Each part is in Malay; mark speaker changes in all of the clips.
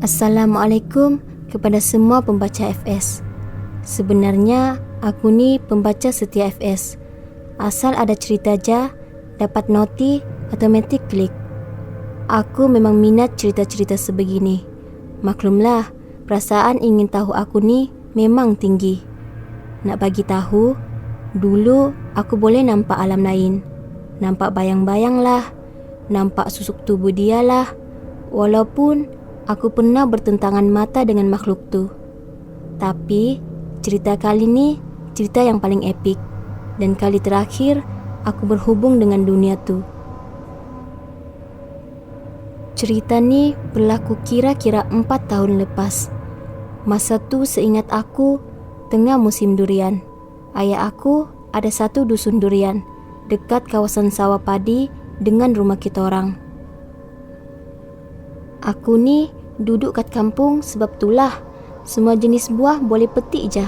Speaker 1: Assalamualaikum kepada semua pembaca FS. Sebenarnya aku ni pembaca setia FS. Asal ada cerita je, dapat noti, automatik klik. Aku memang minat cerita-cerita sebegini. Maklumlah, perasaan ingin tahu aku ni memang tinggi. Nak bagi tahu, dulu aku boleh nampak alam lain. Nampak bayang-bayang lah, nampak susuk tubuh dia lah. Walaupun aku pernah bertentangan mata dengan makhluk tu. Tapi cerita kali ni cerita yang paling epik. Dan kali terakhir aku berhubung dengan dunia tu. Cerita ni berlaku kira-kira 4 tahun lepas. Masa tu seingat aku tengah musim durian. Ayah aku ada satu dusun durian dekat kawasan sawah padi dengan rumah kita orang. Aku ni duduk kat kampung sebab itulah semua jenis buah boleh petik je.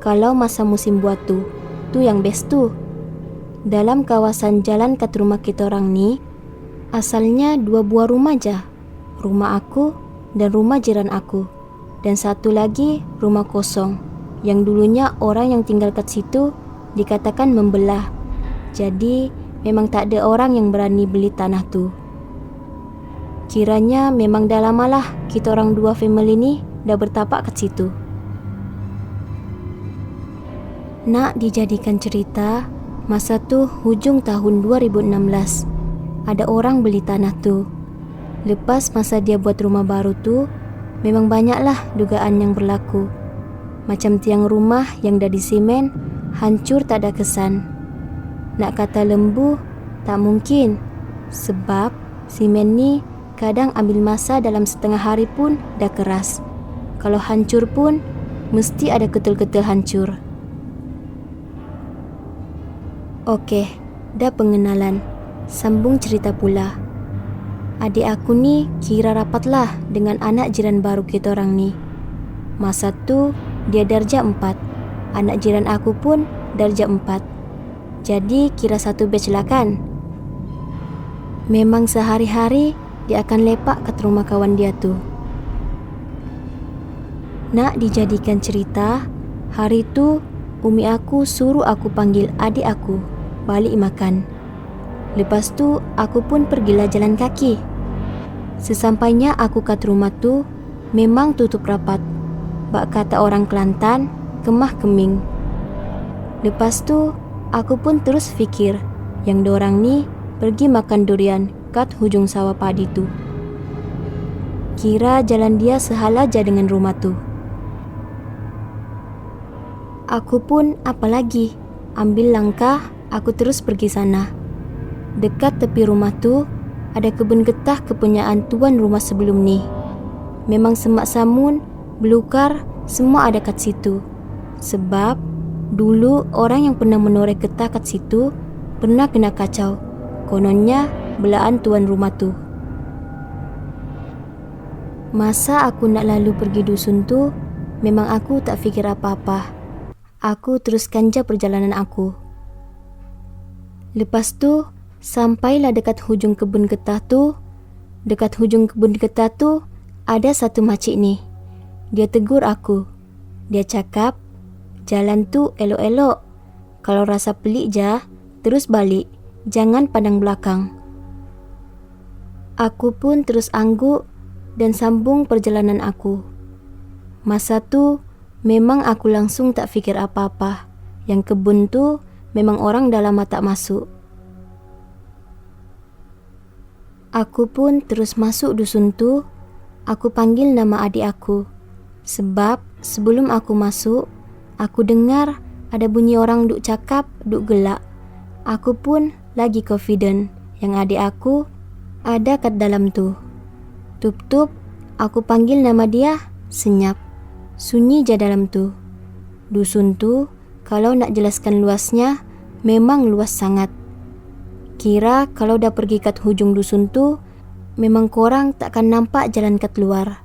Speaker 1: Kalau masa musim buah tu yang best tu. Dalam kawasan jalan kat rumah kita orang ni, asalnya 2 buah rumah je. Rumah aku dan rumah jiran aku. Dan satu lagi rumah kosong yang dulunya orang yang tinggal kat situ dikatakan membelah. Jadi memang tak ada orang yang berani beli tanah tu. Kiranya memang dah lama lah kita orang 2 family ni dah bertapak kat situ. Nak dijadikan cerita, masa tu hujung tahun 2016. Ada orang beli tanah tu. Lepas masa dia buat rumah baru tu, memang banyaklah dugaan yang berlaku. Macam tiang rumah yang dah disemen, hancur tak ada kesan. Nak kata lembu, tak mungkin. Sebab semen ni kadang ambil masa dalam setengah hari pun dah keras. Kalau hancur pun, mesti ada ketul-ketul hancur. Okey, dah pengenalan. Sambung cerita pula. Adik aku ni kira rapatlah dengan anak jiran baru kita orang ni. Masa tu, dia darjah 4. Anak jiran aku pun darjah 4. Jadi kira satu batch lah kan? Memang sehari-hari dia akan lepak kat rumah kawan dia tu. Nak dijadikan cerita, hari tu umi aku suruh aku panggil adik aku balik makan. Lepas tu aku pun pergilah jalan kaki. Sesampainya aku kat rumah tu, memang tutup rapat. Bak kata orang Kelantan, kemah keming. Lepas tu aku pun terus fikir yang dorang ni pergi makan durian kat hujung sawah padi tu. Kira jalan dia sehala aja dengan rumah tu. Aku pun apa lagi, ambil langkah, aku terus pergi sana. Dekat tepi rumah tu ada kebun getah kepunyaan tuan rumah sebelum ni. Memang semak samun, belukar, semua ada kat situ. Sebab dulu orang yang pernah menoreh getah kat situ pernah kena kacau. Kononnya belaan tuan rumah tu. Masa aku nak lalu pergi dusun tu, memang aku tak fikir apa-apa. Aku teruskan je perjalanan aku. Lepas tu, sampailah dekat hujung kebun getah tu. Dekat hujung kebun getah tu, ada satu makcik ni. Dia tegur aku. Dia cakap, jalan tu elok-elok. Kalau rasa pelik je, terus balik. Jangan pandang belakang. Aku pun terus angguk dan sambung perjalanan aku. Masa tu, memang aku langsung tak fikir apa-apa. Yang kebun tu memang orang dah lama tak masuk. Aku pun terus masuk dusun tu. Aku panggil nama adik aku. Sebab sebelum aku masuk, aku dengar ada bunyi orang duk cakap, duk gelak. Aku pun lagi confident yang adik aku ada kat dalam tu. Tup-tup, aku panggil nama dia, senyap. Sunyi je dalam tu. Dusun tu, kalau nak jelaskan luasnya, memang luas sangat. Kira kalau dah pergi kat hujung dusun tu, memang korang takkan nampak jalan kat luar.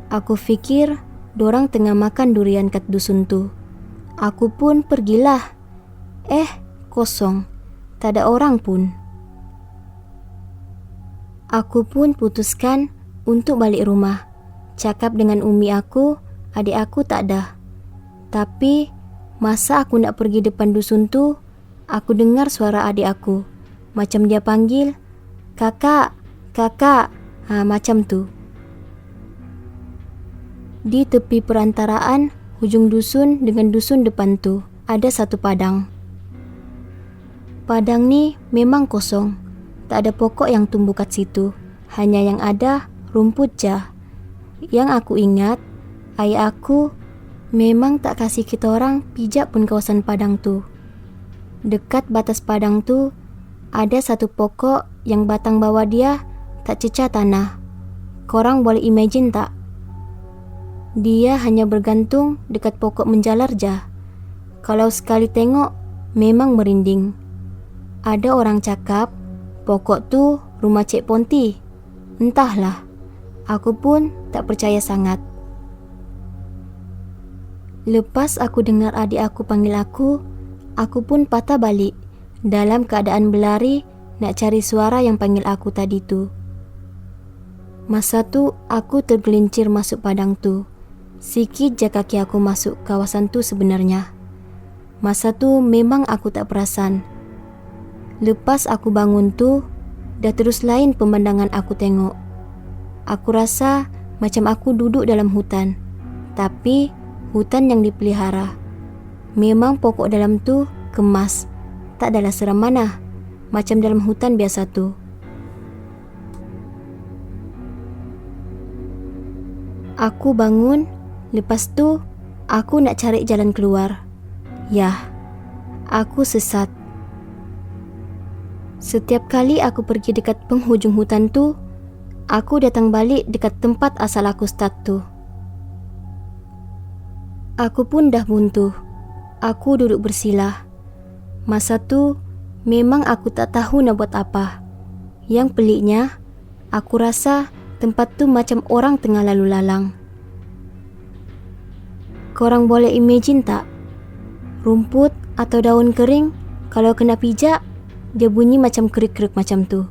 Speaker 1: Aku fikir dorang tengah makan durian kat dusun tu. Aku pun pergilah. Kosong. Tak ada orang pun. Aku pun putuskan untuk balik rumah. cakap dengan umi aku, adik aku tak ada. Tapi masa aku nak pergi depan dusun tu, aku dengar suara adik aku. Macam dia panggil, "Kakak, kakak." Macam tu. Di tepi perantaraan hujung dusun dengan dusun depan tu, ada satu padang. Padang ni memang kosong. Tak ada pokok yang tumbuh kat situ. Hanya yang ada rumput jah. Yang aku ingat, ayah aku memang tak kasih kita orang pijak pun kawasan padang tu. Dekat batas padang tu, ada satu pokok yang batang bawah dia tak cecah tanah. Korang boleh imagine tak? Dia hanya bergantung dekat pokok menjalar jah. Kalau sekali tengok, memang merinding. Ada orang cakap, pokok tu rumah Cik Ponti. Entahlah, aku pun tak percaya sangat. Lepas aku dengar adik aku panggil aku pun patah balik dalam keadaan berlari nak cari suara yang panggil aku tadi tu. Masa tu aku tergelincir masuk padang tu. Sikit je kaki aku masuk kawasan tu sebenarnya. Masa tu memang aku tak perasan. Lepas aku bangun tu, dah terus lain pemandangan aku tengok. Aku rasa macam aku duduk dalam hutan. Tapi hutan yang dipelihara. Memang pokok dalam tu kemas. Tak adalah seram mana. Macam dalam hutan biasa tu. Aku bangun. Lepas tu, aku nak cari jalan keluar. Yah, aku sesat. Setiap kali aku pergi dekat penghujung hutan tu, aku datang balik dekat tempat asal aku start tu. Aku pun dah buntu. Aku duduk bersilah. Masa tu, memang aku tak tahu nak buat apa. Yang peliknya, aku rasa tempat tu macam orang tengah lalu lalang. Korang boleh imagine tak? Rumput atau daun kering, kalau kena pijak, dia bunyi macam kerik-kerik macam tu.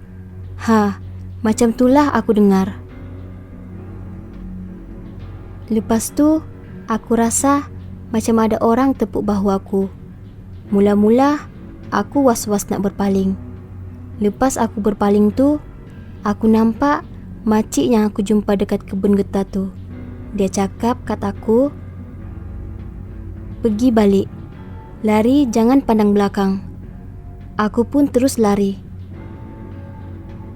Speaker 1: Macam itulah aku dengar. Lepas tu, aku rasa macam ada orang tepuk bahu aku. Mula-mula, aku was-was nak berpaling. Lepas aku berpaling tu, aku nampak makcik yang aku jumpa dekat kebun getah tu. Dia cakap kat aku, "Pergi balik. Lari, jangan pandang belakang." Aku pun terus lari.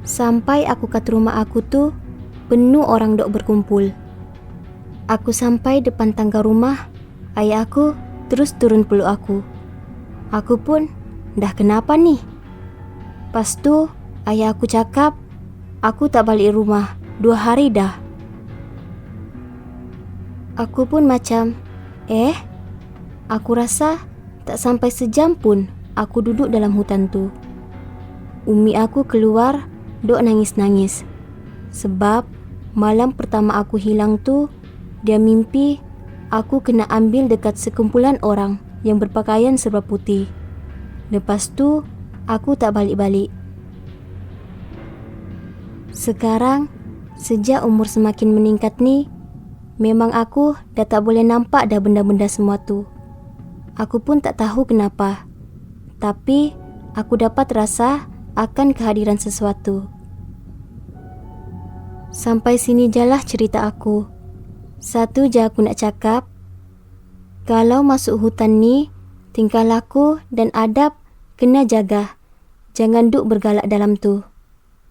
Speaker 1: Sampai aku kat rumah aku tu, penuh orang dok berkumpul. Aku sampai depan tangga rumah, ayah aku terus turun peluk aku. Aku pun, dah kenapa ni? Pas tu, ayah aku cakap, aku tak balik rumah, 2 hari dah. Aku pun macam, aku rasa tak sampai sejam pun aku duduk dalam hutan tu. Umi aku keluar, dok nangis-nangis. Sebab malam pertama aku hilang tu, dia mimpi aku kena ambil dekat sekumpulan orang yang berpakaian serba putih. Lepas tu, aku tak balik-balik. Sekarang, sejak umur semakin meningkat ni, memang aku dah tak boleh nampak dah benda-benda semua tu. Aku pun tak tahu kenapa. Tapi, aku dapat rasa akan kehadiran sesuatu. Sampai sini jelah cerita aku. Satu je aku nak cakap. Kalau masuk hutan ni, tingkah laku dan adab kena jaga. Jangan duk bergalak dalam tu.